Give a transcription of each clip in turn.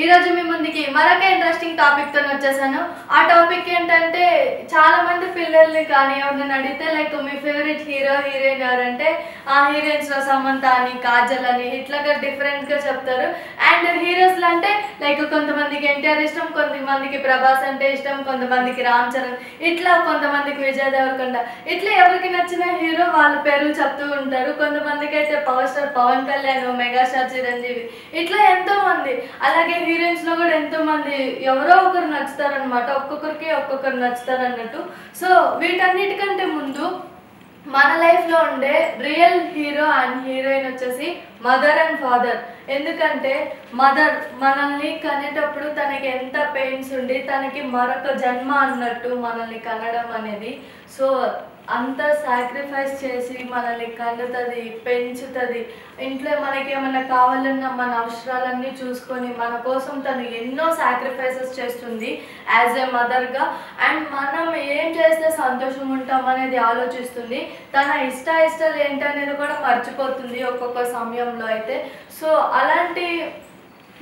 ఈ రోజు మీ ముందుకి మరొక ఇంట్రెస్టింగ్ టాపిక్ తో వచ్చేసాను. ఆ టాపిక్ ఏంటంటే చాలా మంది పిల్లల్ని కానీ ఎవరిని అడిగితే లైక్ మీ ఫేవరెట్ హీరో హీరోయిన్ ఎవరంటే ఆ హీరోయిన్స్ లో సమంత అని కాజల్ అని ఇట్లాగా డిఫరెంట్ గా చెప్తారు. అండ్ హీరోస్ అంటే లైక్ కొంతమందికి ఎన్టీఆర్ ఇష్టం, కొంతమందికి ప్రభాస్ అంటే ఇష్టం, కొంతమందికి రామ్ చరణ్, ఇట్లా కొంతమందికి విజయ్ దేవరకొండ, ఇట్లా ఎవరికి నచ్చిన హీరో వాళ్ళ పేర్లు చెప్తూ ఉంటారు. కొంతమందికి అయితే power star Pawan Kalyan, megastar Chiranjeevi, ఇట్లా ఎంతో మంది. అలాగే హీరోయిన్స్ లో కూడా ఎంతో మంది ఎవరో ఒకరు నచ్చుతారనమాట. ఒక్కొక్కరికి ఒక్కొక్కరు నచ్చుతారు అన్నట్టు. సో వీటన్నిటికంటే ముందు మన లైఫ్లో ఉండే రియల్ హీరో అండ్ హీరోయిన్ వచ్చేసి మదర్ అండ్ ఫాదర్. ఎందుకంటే మదర్ మనల్ని కనేటప్పుడు తనకి ఎంత పెయిన్స్ ఉండి తనకి మరొక జన్మ అన్నట్టు మనల్ని కనడం అనేది. సో అంత సాక్రిఫైస్ చేసి మనల్ని కన్నుతుంది, పెంచుతుంది. ఇంట్లో మనకి ఏమైనా కావాలన్నా మన అవసరాలన్నీ చూసుకొని మన కోసం తను ఎన్నో సాక్రిఫైసెస్ చేస్తుంది యాజ్ ఏ మదర్గా. అండ్ మనం ఏం చేస్తే సంతోషం ఉంటాం అనేది ఆలోచిస్తుంది. తన ఇష్టాలు ఏంటనేది కూడా మర్చిపోతుంది ఒక్కొక్క సమయంలో అయితే. సో అలాంటి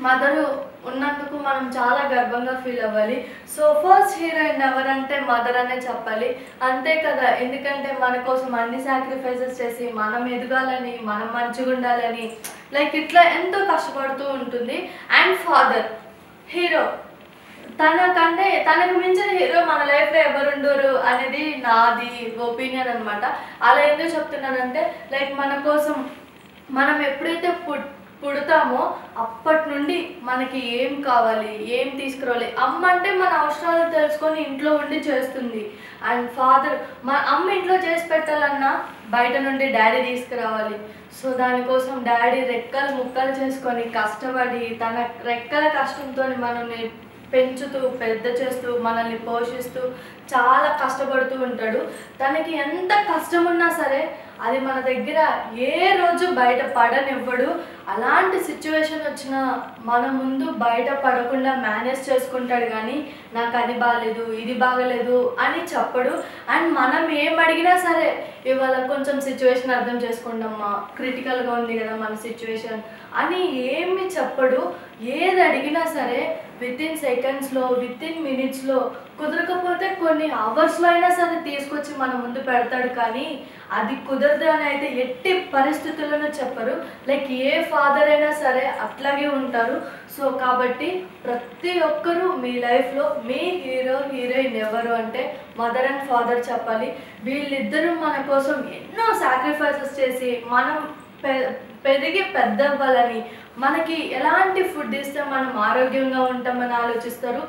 మదరు ఉన్నందుకు మనం చాలా గర్వంగా ఫీల్ అవ్వాలి. సో ఫస్ట్ హీరోయిన్ ఎవరంటే మదర్ అనే చెప్పాలి, అంతే కదా. ఎందుకంటే మన కోసం అన్ని సాక్రిఫైసెస్ చేసి మనం ఎదగాలని, మనం మంచిగా ఉండాలని లైక్ ఇట్లా ఎంతో కష్టపడుతూ ఉంటుంది. అండ్ ఫాదర్ హీరో, తనకు మించిన హీరో మన లైఫ్లో ఎవరుండరు అనేది నాది ఒపీనియన్ అనమాట. అలా ఎందుకు చెప్తున్నానంటే లైక్ మన కోసం మనం ఎప్పుడైతే పుడతామో అప్పటి నుండి మనకి ఏం కావాలి, ఏం తీసుకురావాలి, అమ్మ అంటే మన అవసరాలు తెలుసుకొని ఇంట్లో ఉండి చేస్తుంది. అండ్ ఫాదర్ అమ్మ ఇంట్లో చేసి పెట్టాలన్నా బయట నుండి డాడీ తీసుకురావాలి. సో దానికోసం డాడీ రెక్కలు ముక్కలు చేసుకొని కష్టపడి తన రెక్కల కష్టంతో మనల్ని పెంచుతూ పెద్ద చేస్తూ మనల్ని పోషిస్తూ చాలా కష్టపడుతూ ఉంటాడు. తనకి ఎంత కష్టం ఉన్నా సరే అది మన దగ్గర ఏ రోజు బయట పడనివ్వడు. అలాంటి సిచ్యువేషన్ వచ్చినా మన ముందు బయట పడకుండా మేనేజ్ చేసుకుంటాడు. కానీ నాకు అది బాగాలేదు, ఇది బాగలేదు అని చెప్పడు. అండ్ మనం ఏం అడిగినా సరే ఇవాళ కొంచెం సిచ్యువేషన్ అర్థం చేసుకుంటామా, క్రిటికల్గా ఉంది కదా మన సిచ్యువేషన్ అని ఏమి చెప్పడు. ఏది అడిగినా సరే వితిన్ సెకండ్స్లో, వితిన్ మినిట్స్లో, కుదరకపోతే కొన్ని అవర్స్లో అయినా సరే తీసుకొచ్చి మన ముందు పెడతాడు. కానీ అది కుదరదు అని అయితే ఎట్టి పరిస్థితుల్లోనూ చెప్పరు. లైక్ ఏ ఫాదర్ అయినా సరే అట్లాగే ఉంటారు. సో కాబట్టి ప్రతి ఒక్కరూ మీ లైఫ్లో మీ హీరో హీరోయిన్ ఎవరు అంటే మదర్ అండ్ ఫాదర్ చెప్పాలి. వీళ్ళిద్దరూ మన కోసం ఎన్నో సాక్రిఫైసెస్ చేసి మనం పెరిగి పెద్ద అవ్వాలని, మనకి ఎలాంటి ఫుడ్ ఇస్తే మనం ఆరోగ్యంగా ఉంటామని ఆలోచిస్తారు,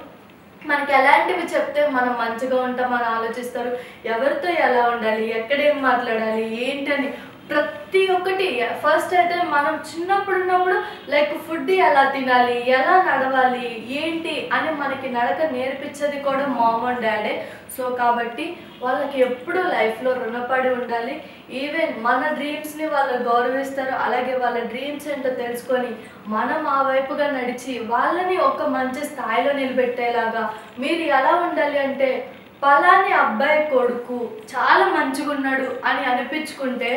మనకి ఎలాంటివి చెప్తే మనం మంచిగా ఉంటామని ఆలోచిస్తారు, ఎవరితో ఎలా ఉండాలి, ఎక్కడేం మాట్లాడాలి ఏంటని ప్రతి ఒక్కటి. ఫస్ట్ అయితే మనం చిన్నప్పుడు ఉన్నప్పుడు లైక్ ఫుడ్ ఎలా తినాలి, ఎలా నడవాలి ఏంటి అని మనకి నడక నేర్పించేది కూడా మామ్ అండ్ డాడే. సో కాబట్టి వాళ్ళకి ఎప్పుడూ లైఫ్లో రుణపడి ఉండాలి. ఈవెన్ మన డ్రీమ్స్ని వాళ్ళు గౌరవిస్తారు. అలాగే వాళ్ళ డ్రీమ్స్ ఏంటో తెలుసుకొని మనం ఆ వైపుగా నడిచి వాళ్ళని ఒక మంచి స్థాయిలో నిలబెట్టేలాగా మీరు ఎలా ఉండాలి అంటే పలాని అబ్బాయి కొడుకు చాలా మంచిగా ఉన్నాడు అని అనిపించుకుంటే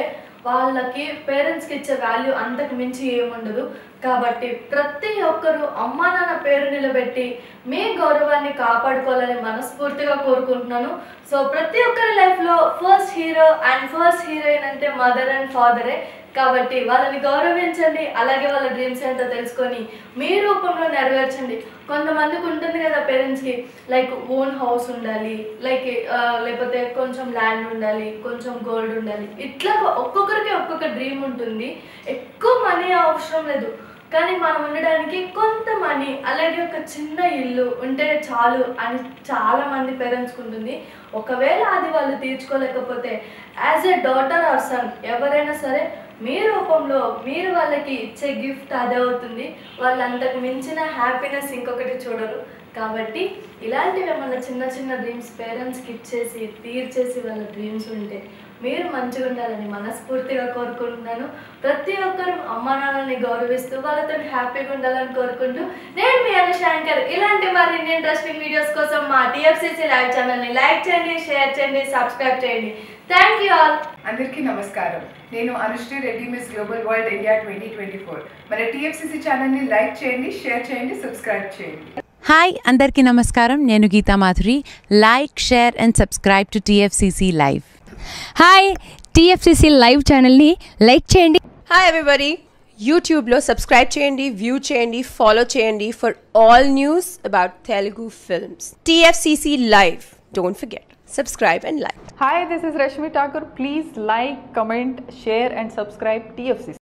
వాళ్ళకి పేరెంట్స్కి ఇచ్చే వాల్యూ అంతకు మించి ఏముండదు. కాబట్టి ప్రతి ఒక్కరూ అమ్మా నాన్న పేరు నిలబెట్టి మీ గౌరవాన్ని కాపాడుకోవాలని మనస్ఫూర్తిగా కోరుకుంటున్నాను. సో ప్రతి ఒక్కరి లైఫ్లో first hero and first heroine అంటే మదర్ అండ్ ఫాదరే. కాబట్టి వాళ్ళని గౌరవించండి. అలాగే వాళ్ళ డ్రీమ్స్ ఏంటో తెలుసుకొని మీ రూపంలో నెరవేర్చండి. కొంతమందికి ఉంటుంది కదా పేరెంట్స్కి లైక్ ఓన్ హౌస్ ఉండాలి, లైక్ లేకపోతే కొంచెం ల్యాండ్ ఉండాలి, కొంచెం గోల్డ్ ఉండాలి, ఇట్లా ఒక్కొక్కరికి ఒక్కొక్క డ్రీమ్ ఉంటుంది. ఎక్కువ మనీ అవసరం లేదు, కానీ మనం ఉండడానికి కొంత మనీ అలాగే ఒక చిన్న ఇల్లు ఉంటే చాలు అని చాలామంది పేరెంట్స్కి ఉంటుంది. ఒకవేళ అది వాళ్ళు తీర్చుకోలేకపోతే as a daughter or son ఎవరైనా సరే మీ రూపంలో మీరు వాళ్ళకి ఇచ్చే గిఫ్ట్ అదే అవుతుంది. వాళ్ళు అంతకు మించిన హ్యాపీనెస్ ఇంకొకటి చూడరు. కాబట్టి ఇలాంటివి ఏమన్నా చిన్న చిన్న డ్రీమ్స్ పేరెంట్స్కి ఇచ్చేసి తీర్చేసి వాళ్ళ డ్రీమ్స్ ఉంటే మీరు మంచిగా ఉండాలని మనస్ఫూర్తిగా కోరుకుంటున్నాను. ప్రతి ఒక్కరు అమ్మా నాన్నల్ని గౌరవిస్తూ వాళ్ళతో హ్యాపీగా ఉండాలని కోరుకుంటూ నేను మీ అనుశాంకర్. ఇలాంటి మరిన్ని ఇంట్రెస్టింగ్ వీడియోస్ కోసం మా TFCC లైవ్ ఛానల్ని లైక్ చేయండి, షేర్ చేయండి, సబ్స్క్రైబ్ చేయండి. Thank you all. అందరికీ నమస్కారం. నేను Anusri Reddy, miss global world India 2024. మన TFCC ఛానల్ని లైక్ చేయండి, షేర్ చేయండి, సబ్స్క్రైబ్ చేయండి. హాయ్ అందరికీ నమస్కారం. నేను Geetha Madhuri. Like, share and subscribe to TFCC live. Hi, TFCC live ఛానల్ని లైక్ చేయండి. హాయ్ ఎవ్రీబడి, యూట్యూబ్లో సబ్స్క్రైబ్ చేయండి, వ్యూ చేయండి, ఫాలో చేయండి for all news about Telugu films. TFCC live, don't forget, subscribe and like. Hi, this is Rashmi Thakur. Please like, comment, share and subscribe TFCC.